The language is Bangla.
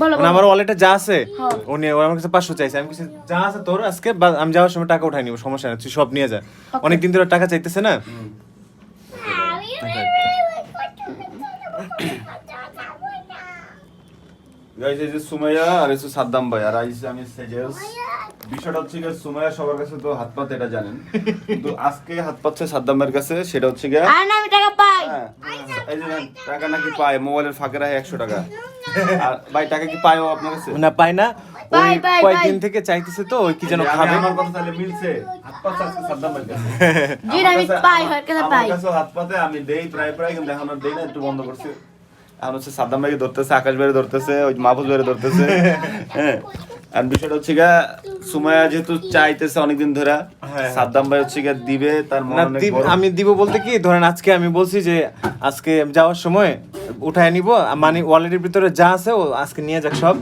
মানে আমার ওয়ালেটে যা আছে উনি আমার কাছে 500 চাইছে, আমি কিছু যা আছে তোর আজকে আমি যাওয়ার সময় টাকা উঠাই নিব, সমস্যা নেই, তুই সব নিয়ে যা। অনেকদিন ধরে টাকা চাইতেছে না। গাইস এই যে সুমাইয়া আর এসে সাদ্দাম ভাই আর আইসে আমি সেজেস। বিষয়টা হচ্ছে যে সুমাইয়া সবার কাছে তো হাত পাতে এটা জানেন, কিন্তু আজকে হাত পাচ্ছে সাদ্দামের কাছে, সেটা হচ্ছে গিয়ে আর না আমি টাকা পাই। এই যে টাকা নাকি পায়, মোবাইলের ফাঁকে রাখে 100 টাকা। আর ভাই টাকা কি পায় ও আপনার কাছে? না পাই না, ওই পাই, কয়েকদিন থেকে চাইতেছে তো, ওই কি যেন খাবে। আমার কথা তাহলে মিলছে, হাত পাচ্ছে আজকে সাদ্দামের কাছে। জি আমি পাই, হয় কেন পাই। আমার কাছে হাত পাতে আমি দেই প্রায় কিন্তু এখন আর দেই না, একটু বন্ধ করছি। এখন হচ্ছে সাদ্দাম ভাইকে ধরতেছে, আকাশ ভাইরে ধরতেছে, ওই মাহফুজ ভাইরে ধরতেছে। হ্যাঁ, আর বিষয়টা হচ্ছে গিয়া সুমাইয়া যেহেতু চাইতেছে অনেকদিন ধরে, সাদ্দাম ভাই হচ্ছে গিয়া দিবে, তার মন না অনেক বড়। আমি দিব বলতে কি, ধরেন আজকে আমি বলছি যে আজকে যাওয়ার সময় উঠায় নিব, মানে ওয়ালেটের ভিতরে যা আছে ও আজকে নিয়ে যাক সব।